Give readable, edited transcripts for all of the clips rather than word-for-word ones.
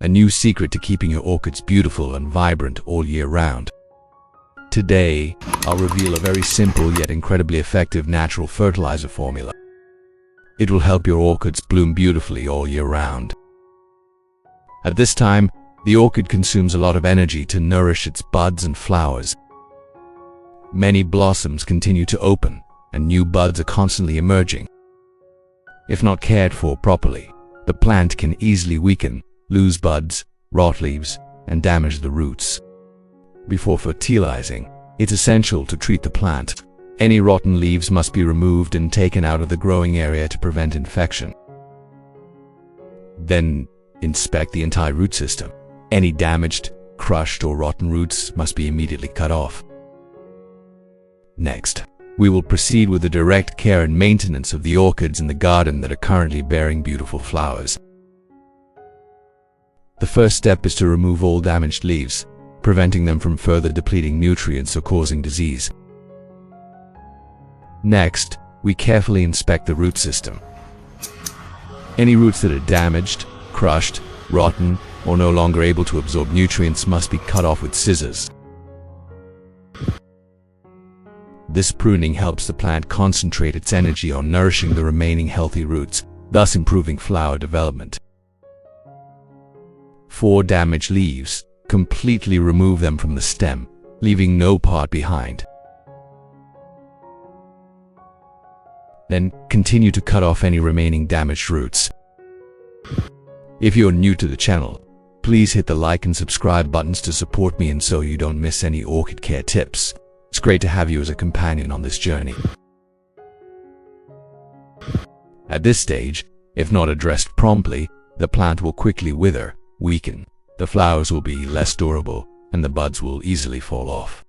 a new secret to keeping your orchids beautiful and vibrant all year round. Today, I'll reveal a very simple yet incredibly effective natural fertilizer formula. It will help your orchids bloom beautifully all year round. At this time, the orchid consumes a lot of energy to nourish its buds and flowers. Many blossoms continue to open, and new buds are constantly emerging. If not cared for properly, the plant can easily weaken, lose buds, rot leaves, and damage the roots. Before fertilizing, it's essential to treat the plant. Any rotten leaves must be removed and taken out of the growing area to prevent infection. Then, inspect the entire root system. Any damaged, crushed, or rotten roots must be immediately cut off. Next, we will proceed with the direct care and maintenance of the orchids in the garden that are currently bearing beautiful flowers. The first step is to remove all damaged leaves, preventing them from further depleting nutrients or causing disease. Next, we carefully inspect the root system. Any roots that are damaged, crushed, rotten, or no longer able to absorb nutrients must be cut off with scissors. This pruning helps the plant concentrate its energy on nourishing the remaining healthy roots, thus improving flower development. For damaged leaves, completely remove them from the stem, leaving no part behind. Then continue to cut off any remaining damaged roots. If you're new to the channel, please hit the like and subscribe buttons to support me and so you don't miss any orchid care tips. It's great to have you as a companion on this journey. At this stage, if not addressed promptly, the plant will quickly wither, weaken, the flowers will be less durable, and the buds will easily fall off.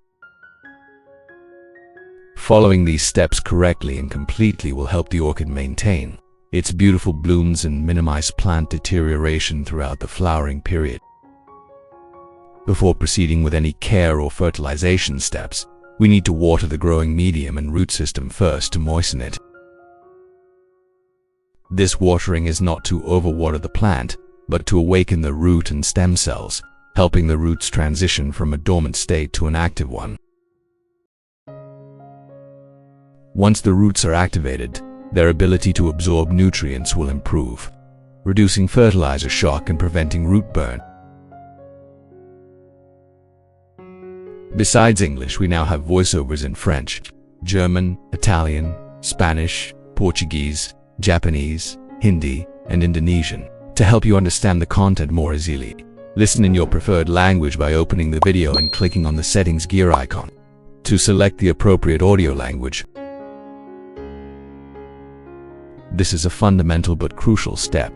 Following these steps correctly and completely will help the orchid maintain its beautiful blooms and minimize plant deterioration throughout the flowering period. Before proceeding with any care or fertilization steps, we need to water the growing medium and root system first to moisten it. This watering is not to overwater the plant, but to awaken the root and stem cells, helping the roots transition from a dormant state to an active one. Once the roots are activated, their ability to absorb nutrients will improve, reducing fertilizer shock and preventing root burn. Besides English, we now have voiceovers in French, German, Italian, Spanish, Portuguese, Japanese, Hindi, and Indonesian to help you understand the content more easily. Listen in your preferred language by opening the video and clicking on the settings gear icon to select the appropriate audio language. This is a fundamental but crucial step.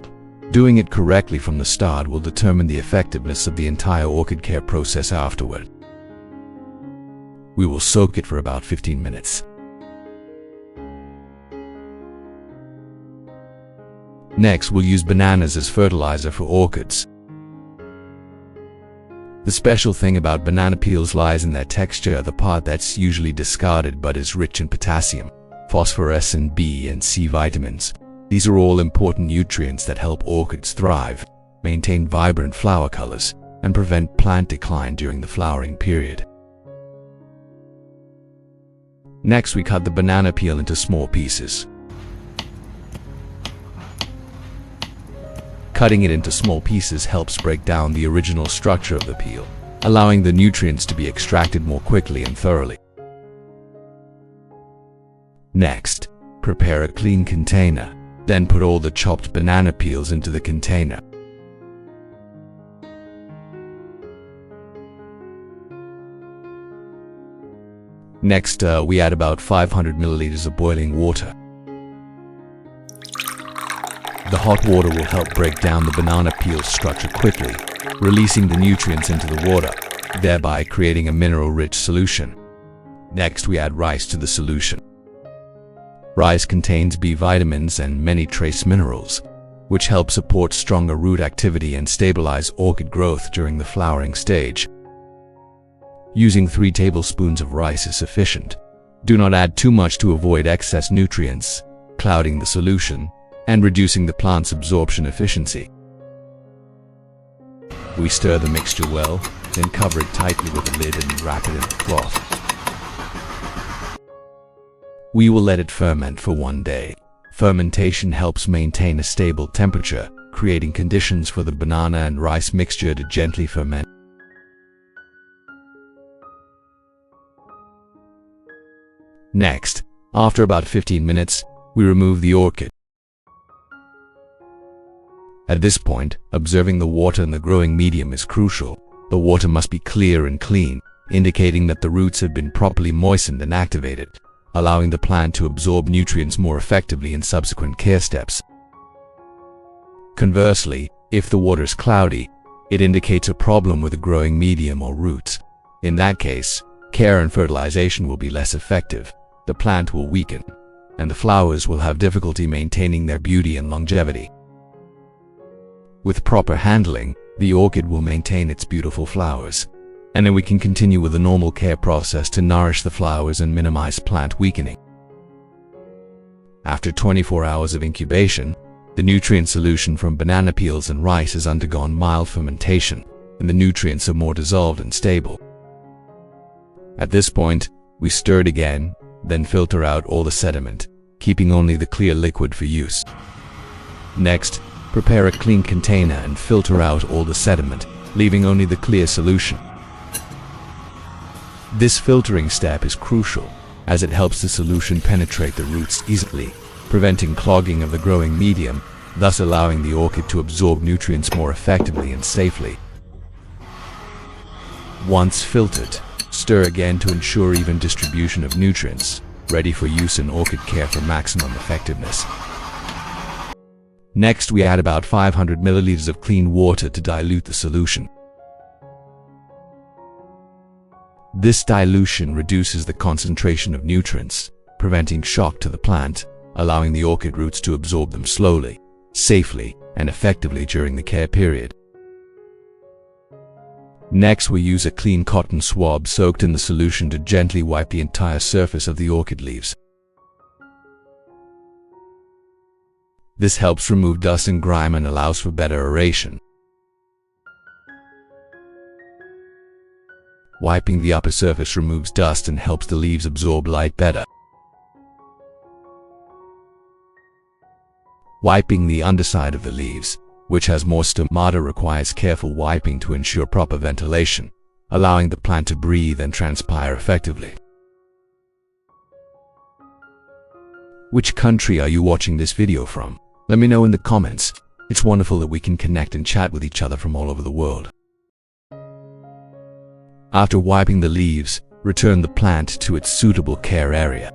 Doing it correctly from the start will determine the effectiveness of the entire orchid care process afterward. We will soak it for about 15 minutes. Next, we'll use bananas as fertilizer for orchids. The special thing about banana peels lies in their texture, the part that's usually discarded but is rich in potassium, phosphorus, and B and C vitamins. These are all important nutrients that help orchids thrive, maintain vibrant flower colors, and prevent plant decline during the flowering period. Next, we cut the banana peel into small pieces. Cutting it into small pieces helps break down the original structure of the peel, allowing the nutrients to be extracted more quickly and thoroughly. Next, prepare a clean container. Then put all the chopped banana peels into the container. Next, we add about 500 milliliters of boiling water. The hot water will help break down the banana peel structure quickly, releasing the nutrients into the water, thereby creating a mineral-rich solution. Next, we add rice to the solution. Rice contains B vitamins and many trace minerals, which help support stronger root activity and stabilize orchid growth during the flowering stage. Using 3 tablespoons of rice is sufficient. Do not add too much to avoid excess nutrients, clouding the solution, and reducing the plant's absorption efficiency. We stir the mixture well, then cover it tightly with a lid and wrap it in a cloth. We will let it ferment for 1 day. Fermentation helps maintain a stable temperature, creating conditions for the banana and rice mixture to gently ferment. Next, after about 15 minutes, we remove the orchid. At this point, observing the water in the growing medium is crucial. The water must be clear and clean, indicating that the roots have been properly moistened and activated, allowing the plant to absorb nutrients more effectively in subsequent care steps. Conversely, if the water is cloudy, it indicates a problem with the growing medium or roots. In that case, care and fertilization will be less effective, the plant will weaken, and the flowers will have difficulty maintaining their beauty and longevity. With proper handling, the orchid will maintain its beautiful flowers, and then we can continue with the normal care process to nourish the flowers and minimize plant weakening. After 24 hours of incubation, the nutrient solution from banana peels and rice has undergone mild fermentation, and the nutrients are more dissolved and stable. At this point, we stir it again, then filter out all the sediment, keeping only the clear liquid for use. Next, prepare a clean container and filter out all the sediment, leaving only the clear solution. This filtering step is crucial, as it helps the solution penetrate the roots easily, preventing clogging of the growing medium, thus allowing the orchid to absorb nutrients more effectively and safely. Once filtered, stir again to ensure even distribution of nutrients, ready for use in orchid care for maximum effectiveness. Next, we add about 500 milliliters of clean water to dilute the solution. This dilution reduces the concentration of nutrients, preventing shock to the plant, allowing the orchid roots to absorb them slowly, safely, and effectively during the care period. Next, we use a clean cotton swab soaked in the solution to gently wipe the entire surface of the orchid leaves. This helps remove dust and grime and allows for better aeration. Wiping the upper surface removes dust and helps the leaves absorb light better. Wiping the underside of the leaves, which has more stomata, requires careful wiping to ensure proper ventilation, allowing the plant to breathe and transpire effectively. Which country are you watching this video from? Let me know in the comments. It's wonderful that we can connect and chat with each other from all over the world. After wiping the leaves, return the plant to its suitable care area.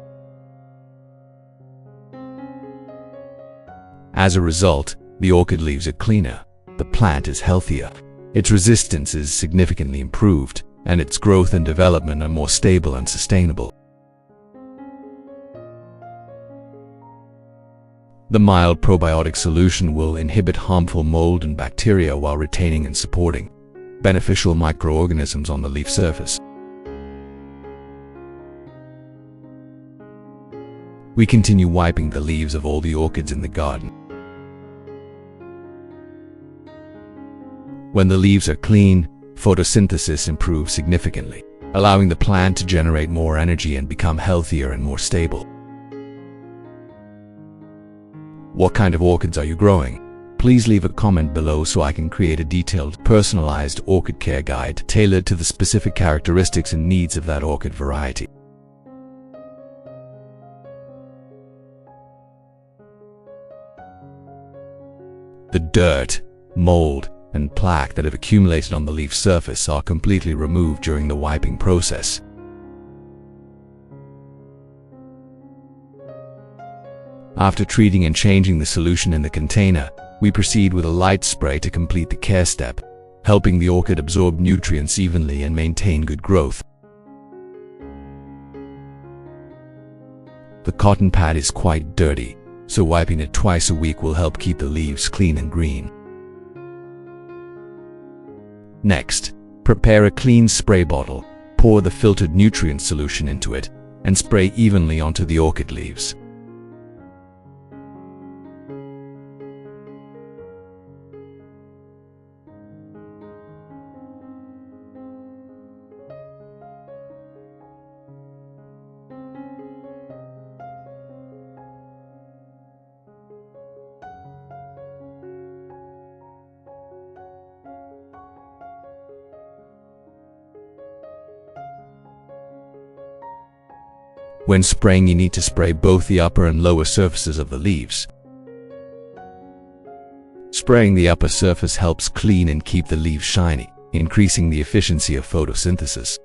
As a result, the orchid leaves are cleaner, the plant is healthier, its resistance is significantly improved, and its growth and development are more stable and sustainable. The mild probiotic solution will inhibit harmful mold and bacteria while retaining and supporting beneficial microorganisms on the leaf surface. We continue wiping the leaves of all the orchids in the garden. When the leaves are clean, photosynthesis improves significantly, allowing the plant to generate more energy and become healthier and more stable. What kind of orchids are you growing? Please leave a comment below so I can create a detailed, personalized orchid care guide tailored to the specific characteristics and needs of that orchid variety. The dirt, mold, and plaque that have accumulated on the leaf surface are completely removed during the wiping process. After treating and changing the solution in the container, we proceed with a light spray to complete the care step, helping the orchid absorb nutrients evenly and maintain good growth. The cotton pad is quite dirty, so wiping it twice a week will help keep the leaves clean and green. Next, prepare a clean spray bottle, pour the filtered nutrient solution into it, and spray evenly onto the orchid leaves. When spraying, you need to spray both the upper and lower surfaces of the leaves. Spraying the upper surface helps clean and keep the leaves shiny, increasing the efficiency of photosynthesis.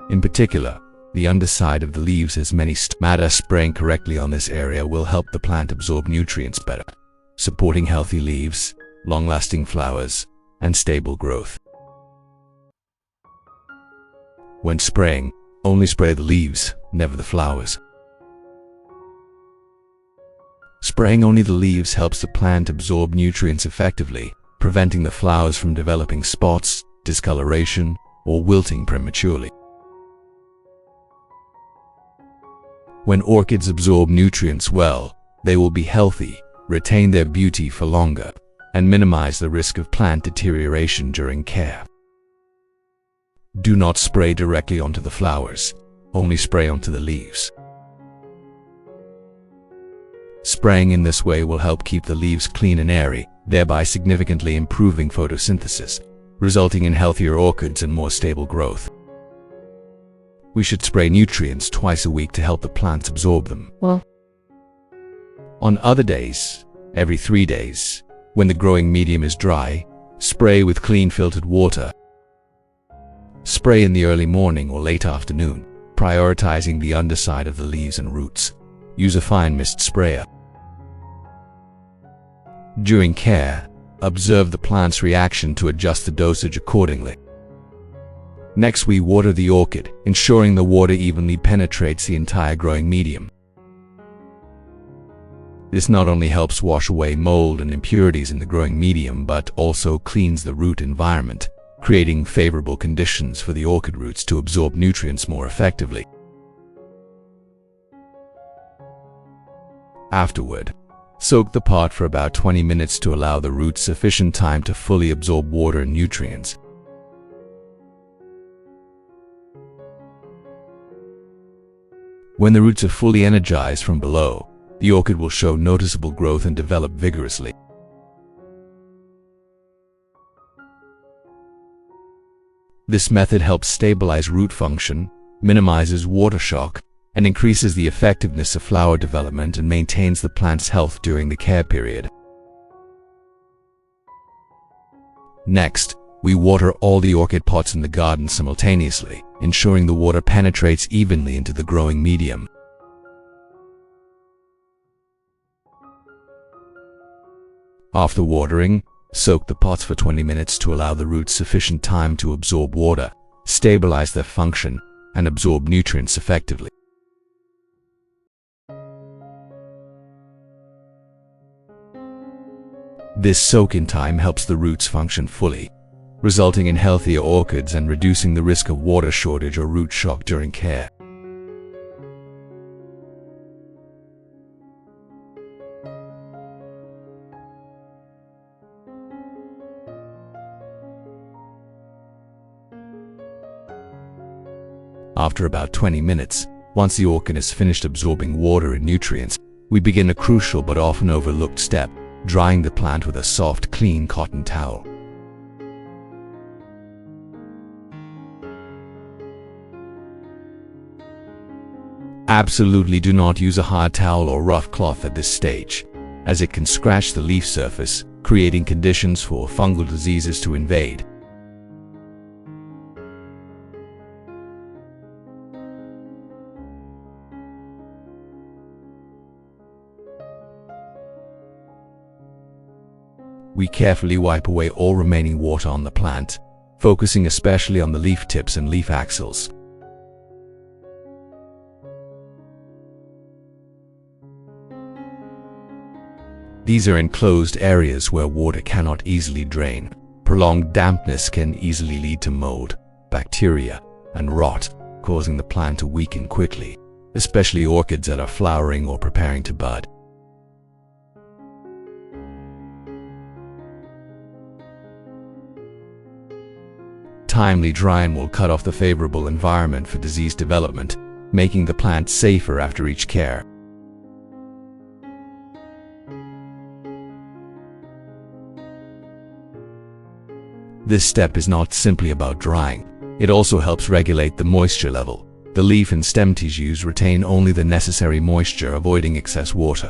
In particular, the underside of the leaves has many stomata. Spraying correctly on this area will help the plant absorb nutrients better, supporting healthy leaves, long-lasting flowers, and stable growth. When spraying, only spray the leaves, never the flowers. Spraying only the leaves helps the plant absorb nutrients effectively, preventing the flowers from developing spots, discoloration, or wilting prematurely. When orchids absorb nutrients well, they will be healthy, retain their beauty for longer, and minimize the risk of plant deterioration during care. Do not spray directly onto the flowers, only spray onto the leaves. Spraying in this way will help keep the leaves clean and airy, thereby significantly improving photosynthesis, resulting in healthier orchids and more stable growth. We should spray nutrients twice a week to help the plants absorb them. On other days, every 3 days, when the growing medium is dry, spray with clean filtered water. Spray in the early morning or late afternoon, prioritizing the underside of the leaves and roots. Use a fine mist sprayer. During care, observe the plant's reaction to adjust the dosage accordingly. Next, we water the orchid, ensuring the water evenly penetrates the entire growing medium. This not only helps wash away mold and impurities in the growing medium, but also cleans the root environment, creating favorable conditions for the orchid roots to absorb nutrients more effectively. Afterward, soak the pot for about 20 minutes to allow the roots sufficient time to fully absorb water and nutrients. When the roots are fully energized from below, the orchid will show noticeable growth and develop vigorously. This method helps stabilize root function, minimizes water shock, and increases the effectiveness of flower development and maintains the plant's health during the care period. Next, we water all the orchid pots in the garden simultaneously, ensuring the water penetrates evenly into the growing medium. After watering, soak the pots for 20 minutes to allow the roots sufficient time to absorb water, stabilize their function, and absorb nutrients effectively. This soak-in time helps the roots function fully, resulting in healthier orchids and reducing the risk of water shortage or root shock during care. After about 20 minutes, once the orchid has finished absorbing water and nutrients, we begin a crucial but often overlooked step, drying the plant with a soft, clean cotton towel. Absolutely do not use a hard towel or rough cloth at this stage, as it can scratch the leaf surface, creating conditions for fungal diseases to invade. We carefully wipe away all remaining water on the plant, focusing especially on the leaf tips and leaf axils. These are enclosed areas where water cannot easily drain. Prolonged dampness can easily lead to mold, bacteria, and rot, causing the plant to weaken quickly, especially orchids that are flowering or preparing to bud. Timely drying will cut off the favorable environment for disease development, making the plant safer after each care. This step is not simply about drying, It also helps regulate the moisture level. The leaf and stem tissues retain only the necessary moisture, avoiding excess water.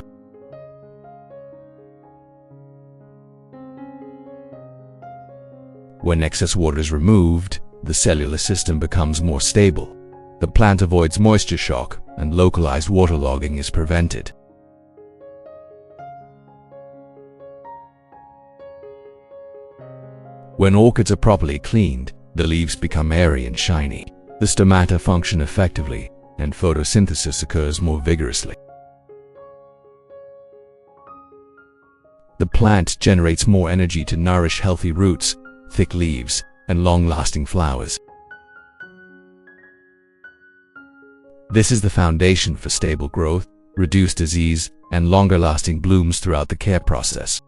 When excess water is removed, the cellular system becomes more stable. The plant avoids moisture shock, and localized waterlogging is prevented. When orchids are properly cleaned, the leaves become airy and shiny. The stomata function effectively, and photosynthesis occurs more vigorously. The plant generates more energy to nourish healthy roots, thick leaves, and long-lasting flowers. This is the foundation for stable growth, reduced disease, and longer-lasting blooms throughout the care process.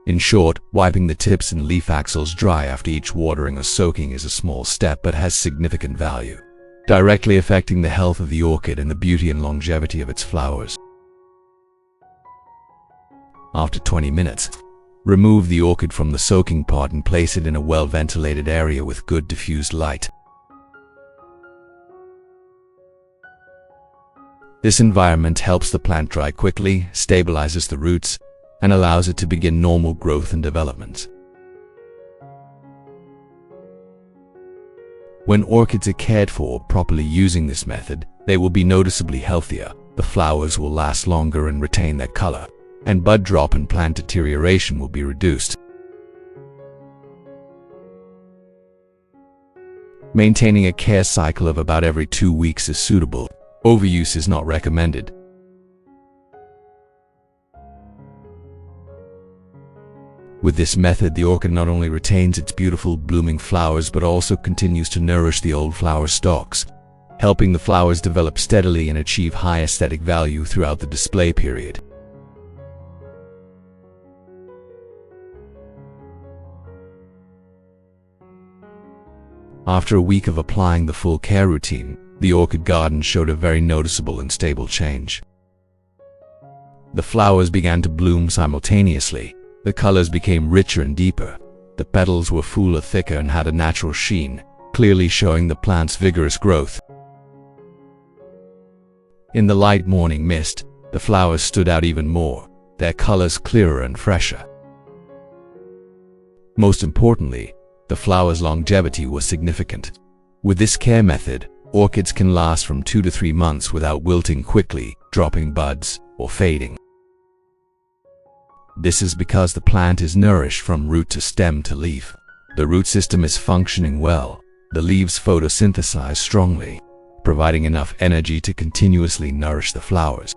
In short, wiping the tips and leaf axils dry after each watering or soaking is a small step but has significant value, directly affecting the health of the orchid and the beauty and longevity of its flowers. After 20 minutes, remove the orchid from the soaking pot and place it in a well-ventilated area with good diffused light. This environment helps the plant dry quickly, stabilizes the roots, and allows it to begin normal growth and development. When orchids are cared for properly using this method, they will be noticeably healthier, the flowers will last longer and retain their color, and bud drop and plant deterioration will be reduced. Maintaining a care cycle of about every 2 weeks is suitable. Overuse is not recommended. With this method, the orchid not only retains its beautiful blooming flowers but also continues to nourish the old flower stalks, helping the flowers develop steadily and achieve high aesthetic value throughout the display period. After a week of applying the full care routine, the orchid garden showed a very noticeable and stable change. The flowers began to bloom simultaneously. The colors became richer and deeper. The petals were fuller, thicker, and had a natural sheen, clearly showing the plant's vigorous growth. In the light morning mist, the flowers stood out even more, their colors clearer and fresher. Most importantly, the flowers' longevity was significant. With this care method, orchids can last from 2 to 3 months without wilting quickly, dropping buds, or fading. This is because the plant is nourished from root to stem to leaf. The root system is functioning well. The leaves photosynthesize strongly, providing enough energy to continuously nourish the flowers.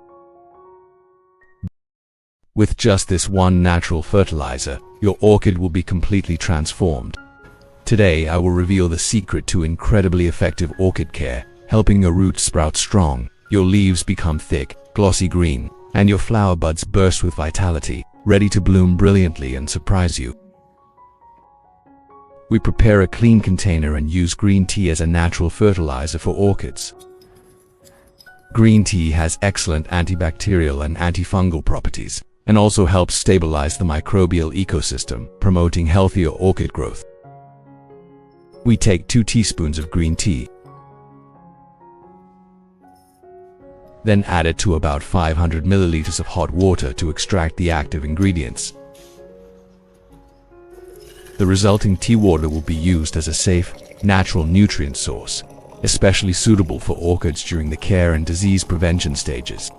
With just this one natural fertilizer, your orchid will be completely transformed. Today, I will reveal the secret to incredibly effective orchid care, helping your roots sprout strong, your leaves become thick, glossy green, and your flower buds burst with vitality, ready to bloom brilliantly and surprise you. We prepare a clean container and use green tea as a natural fertilizer for orchids. Green tea has excellent antibacterial and antifungal properties, and also helps stabilize the microbial ecosystem, promoting healthier orchid growth. We take 2 teaspoons of green tea, then add it to about 500 milliliters of hot water to extract the active ingredients. The resulting tea water will be used as a safe, natural nutrient source, especially suitable for orchids during the care and disease prevention stages.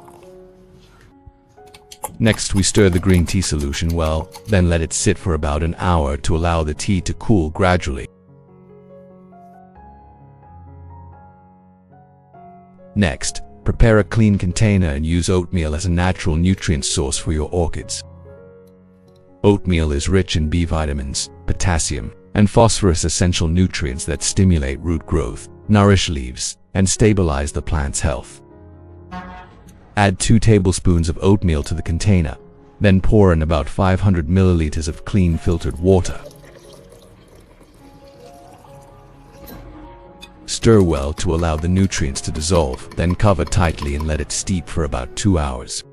Next, we stir the green tea solution well, then let it sit for about an hour to allow the tea to cool gradually. Next, prepare a clean container and use oatmeal as a natural nutrient source for your orchids. Oatmeal is rich in B vitamins, potassium, and phosphorus, essential nutrients that stimulate root growth, nourish leaves, and stabilize the plant's health. Add 2 tablespoons of oatmeal to the container, then pour in about 500 milliliters of clean filtered water. Stir well to allow the nutrients to dissolve, then cover tightly and let it steep for about 2 hours.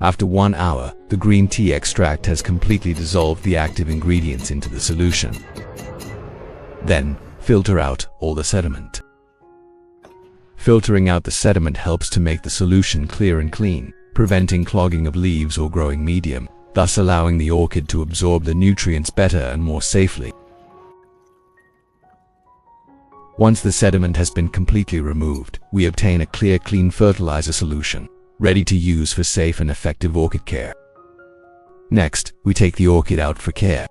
After 1 hour, the green tea extract has completely dissolved the active ingredients into the solution. Then, filter out all the sediment. Filtering out the sediment helps to make the solution clear and clean, preventing clogging of leaves or growing medium, thus allowing the orchid to absorb the nutrients better and more safely. Once the sediment has been completely removed, we obtain a clear, clean fertilizer solution, ready to use for safe and effective orchid care. Next, we take the orchid out for care.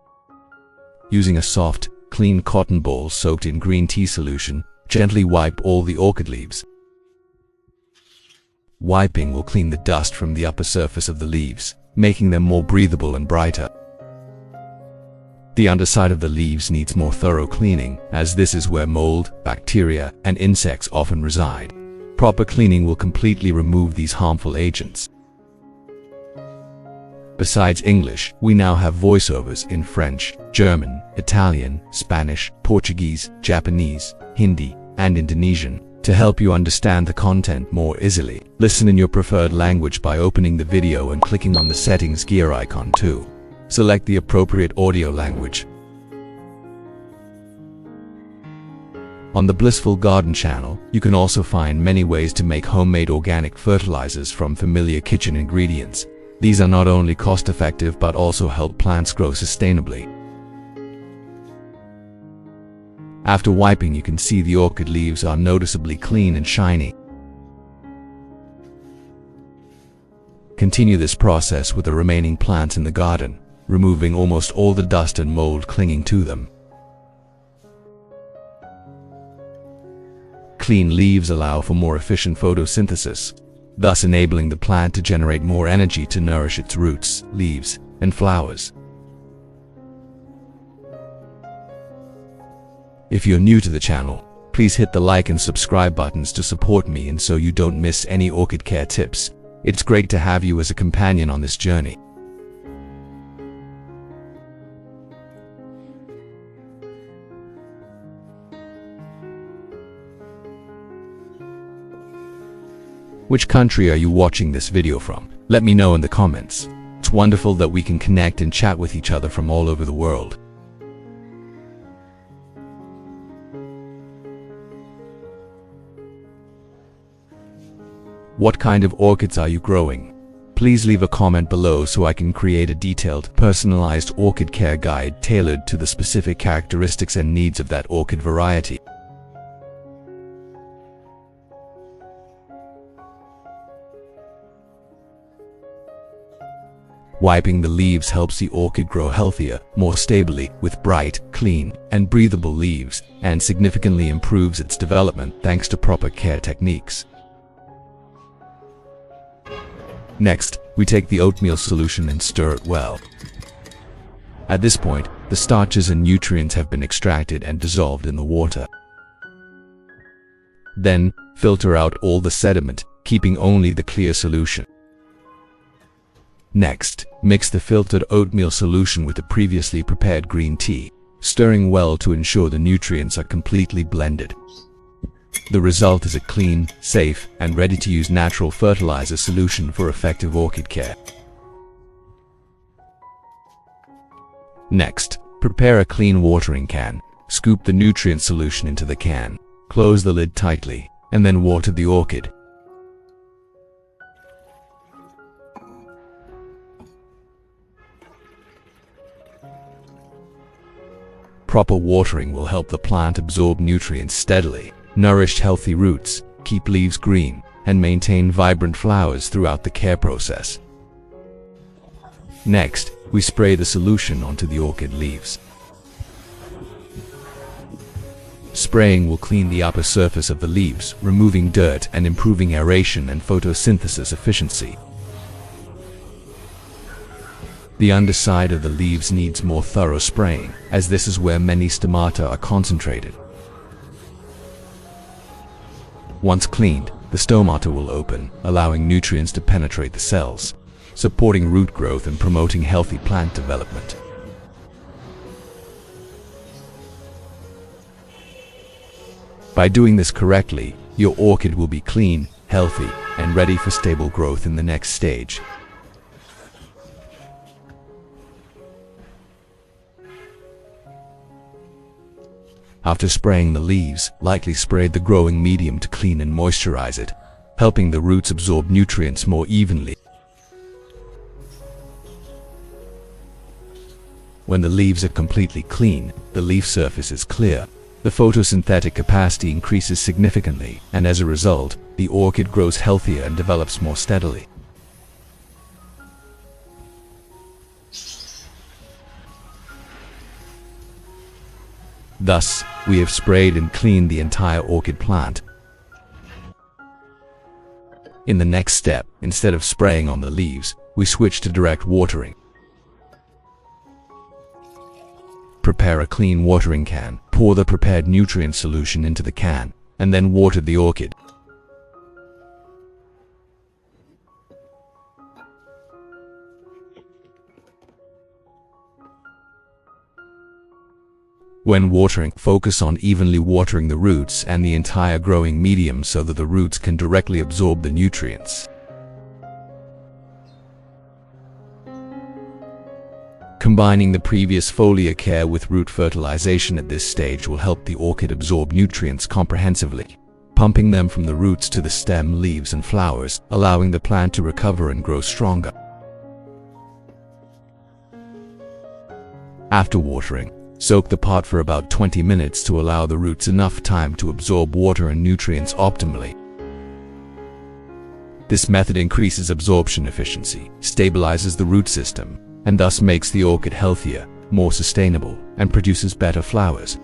Using a soft, clean cotton ball soaked in green tea solution, gently wipe all the orchid leaves. Wiping will clean the dust from the upper surface of the leaves, making them more breathable and brighter. The underside of the leaves needs more thorough cleaning, as this is where mold, bacteria, and insects often reside. Proper cleaning will completely remove these harmful agents. Besides English, we now have voiceovers in French, German, Italian, Spanish, Portuguese, Japanese, Hindi, and Indonesian to help you understand the content more easily. Listen in your preferred language by opening the video and clicking on the settings gear icon too. Select the appropriate audio language. On the Blissful Garden channel, you can also find many ways to make homemade organic fertilizers from familiar kitchen ingredients. These are not only cost-effective but also help plants grow sustainably. After wiping, you can see the orchid leaves are noticeably clean and shiny. Continue this process with the remaining plants in the garden, removing almost all the dust and mold clinging to them. Clean leaves allow for more efficient photosynthesis, thus enabling the plant to generate more energy to nourish its roots, leaves, and flowers. If you're new to the channel, please hit the like and subscribe buttons to support me and so you don't miss any orchid care tips. It's great to have you as a companion on this journey. Which country are you watching this video from? Let me know in the comments. It's wonderful that we can connect and chat with each other from all over the world. What kind of orchids are you growing? Please leave a comment below so I can create a detailed, personalized orchid care guide tailored to the specific characteristics and needs of that orchid variety. Wiping the leaves helps the orchid grow healthier, more stably, with bright, clean, and breathable leaves, and significantly improves its development thanks to proper care techniques. Next, we take the oatmeal solution and stir it well. At this point, the starches and nutrients have been extracted and dissolved in the water. Then, filter out all the sediment, keeping only the clear solution. Next, mix the filtered oatmeal solution with the previously prepared green tea, stirring well to ensure the nutrients are completely blended. The result is a clean, safe, and ready-to-use natural fertilizer solution for effective orchid care. Next, prepare a clean watering can. Scoop the nutrient solution into the can, close the lid tightly, and then water the orchid. Proper watering will help the plant absorb nutrients steadily, nourish healthy roots, keep leaves green, and maintain vibrant flowers throughout the care process. Next, we spray the solution onto the orchid leaves. Spraying will clean the upper surface of the leaves, removing dirt and improving aeration and photosynthesis efficiency. The underside of the leaves needs more thorough spraying, as this is where many stomata are concentrated. Once cleaned, the stomata will open, allowing nutrients to penetrate the cells, supporting root growth and promoting healthy plant development. By doing this correctly, your orchid will be clean, healthy, and ready for stable growth in the next stage. After spraying the leaves, lightly spray the growing medium to clean and moisturize it, helping the roots absorb nutrients more evenly. When the leaves are completely clean, the leaf surface is clear, the photosynthetic capacity increases significantly, and as a result, the orchid grows healthier and develops more steadily. Thus, we have sprayed and cleaned the entire orchid plant. In the next step, instead of spraying on the leaves, we switch to direct watering. Prepare a clean watering can, pour the prepared nutrient solution into the can, and then water the orchid. When watering, focus on evenly watering the roots and the entire growing medium so that the roots can directly absorb the nutrients. Combining the previous foliar care with root fertilization at this stage will help the orchid absorb nutrients comprehensively, pumping them from the roots to the stem, leaves, and flowers, allowing the plant to recover and grow stronger. After watering, soak the pot for about 20 minutes to allow the roots enough time to absorb water and nutrients optimally. This method increases absorption efficiency, stabilizes the root system, and thus makes the orchid healthier, more sustainable, and produces better flowers.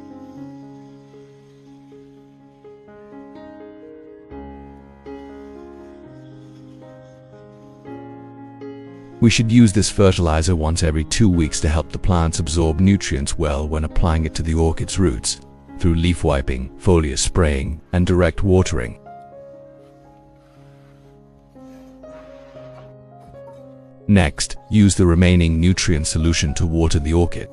We should use this fertilizer once every 2 weeks to help the plants absorb nutrients well when applying it to the orchid's roots, through leaf wiping, foliar spraying, and direct watering. Next, use the remaining nutrient solution to water the orchid.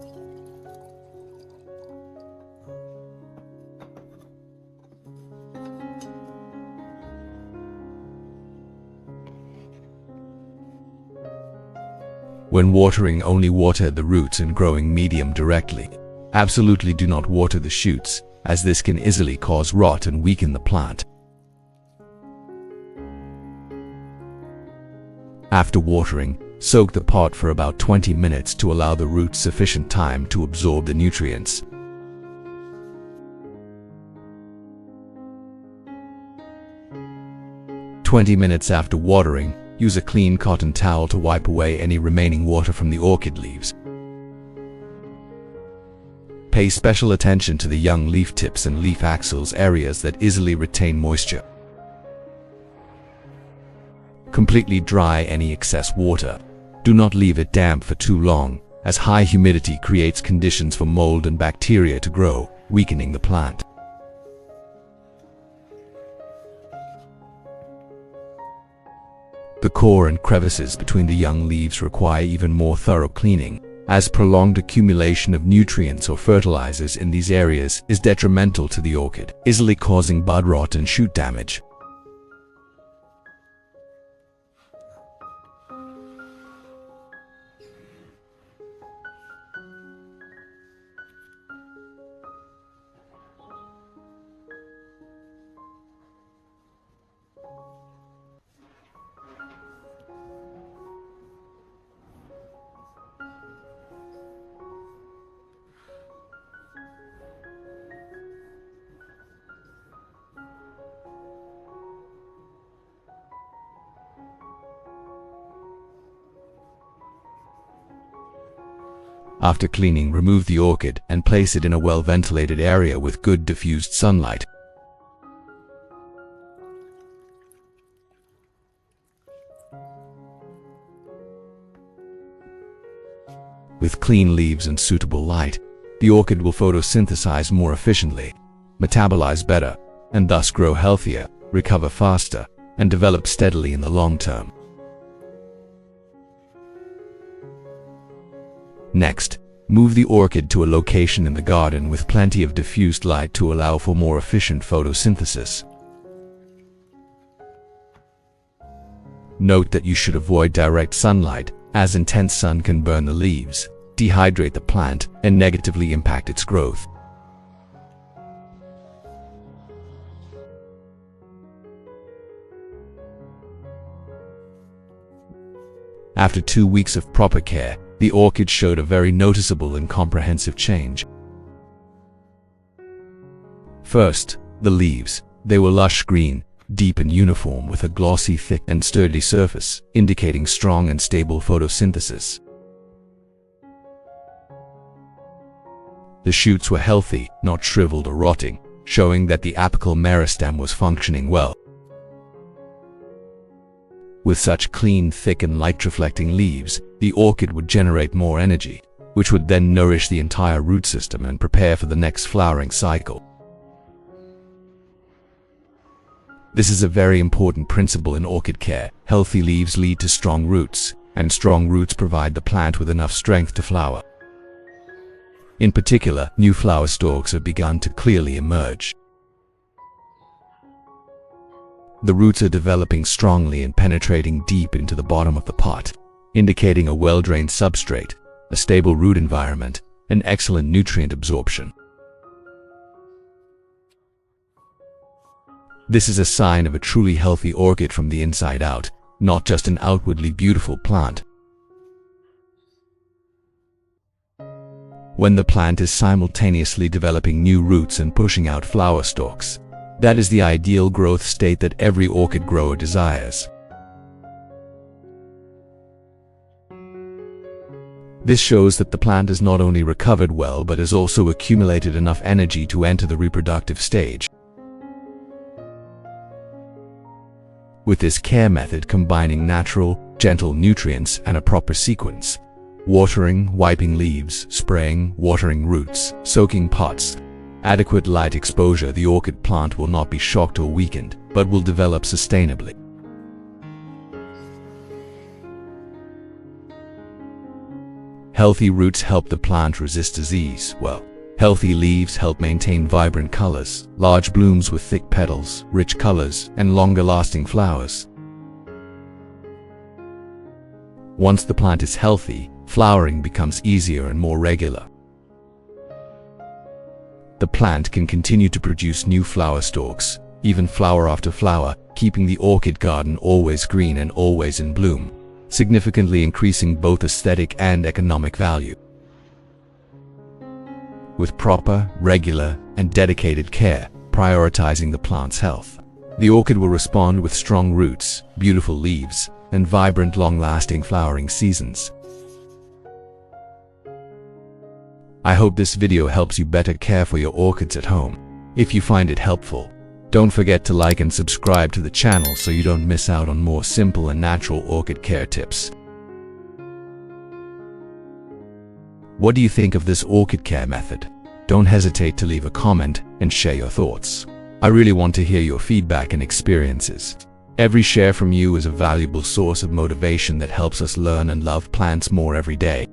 When watering, only water the roots and growing medium directly. Absolutely do not water the shoots, as this can easily cause rot and weaken the plant. After watering, soak the pot for about 20 minutes to allow the roots sufficient time to absorb the nutrients. "20 minutes after watering, use a clean cotton towel to wipe away any remaining water from the orchid leaves. Pay special attention to the young leaf tips and leaf axils, areas that easily retain moisture. Completely dry any excess water. Do not leave it damp for too long, as high humidity creates conditions for mold and bacteria to grow, weakening the plant. The core and crevices between the young leaves require even more thorough cleaning, as prolonged accumulation of nutrients or fertilizers in these areas is detrimental to the orchid, easily causing bud rot and shoot damage. After cleaning, remove the orchid and place it in a well-ventilated area with good diffused sunlight. With clean leaves and suitable light, the orchid will photosynthesize more efficiently, metabolize better, and thus grow healthier, recover faster, and develop steadily in the long term. Next, move the orchid to a location in the garden with plenty of diffused light to allow for more efficient photosynthesis. Note that you should avoid direct sunlight, as intense sun can burn the leaves, dehydrate the plant, and negatively impact its growth. After 2 weeks of proper care, the orchid showed a very noticeable and comprehensive change. First, the leaves. They were lush green, deep and uniform with a glossy, thick and sturdy surface, indicating strong and stable photosynthesis. The shoots were healthy, not shriveled or rotting, showing that the apical meristem was functioning well. With such clean, thick and light-reflecting leaves, the orchid would generate more energy, which would then nourish the entire root system and prepare for the next flowering cycle. This is a very important principle in orchid care. Healthy leaves lead to strong roots, and strong roots provide the plant with enough strength to flower. In particular, new flower stalks have begun to clearly emerge. The roots are developing strongly and penetrating deep into the bottom of the pot, indicating a well-drained substrate, a stable root environment, and excellent nutrient absorption. This is a sign of a truly healthy orchid from the inside out, not just an outwardly beautiful plant. When the plant is simultaneously developing new roots and pushing out flower stalks, that is the ideal growth state that every orchid grower desires. This shows that the plant has not only recovered well but has also accumulated enough energy to enter the reproductive stage. With this care method combining natural, gentle nutrients and a proper sequence, watering, wiping leaves, spraying, watering roots, soaking pots, adequate light exposure, the orchid plant will not be shocked or weakened, but will develop sustainably. Healthy roots help the plant resist disease. Well, healthy leaves help maintain vibrant colors, large blooms with thick petals, rich colors, and longer-lasting flowers. Once the plant is healthy, flowering becomes easier and more regular. The plant can continue to produce new flower stalks, even flower after flower, keeping the orchid garden always green and always in bloom, significantly increasing both aesthetic and economic value. With proper, regular, and dedicated care, prioritizing the plant's health, the orchid will respond with strong roots, beautiful leaves, and vibrant, long-lasting flowering seasons. I hope this video helps you better care for your orchids at home. If you find it helpful, don't forget to like and subscribe to the channel so you don't miss out on more simple and natural orchid care tips. What do you think of this orchid care method? Don't hesitate to leave a comment and share your thoughts. I really want to hear your feedback and experiences. Every share from you is a valuable source of motivation that helps us learn and love plants more every day.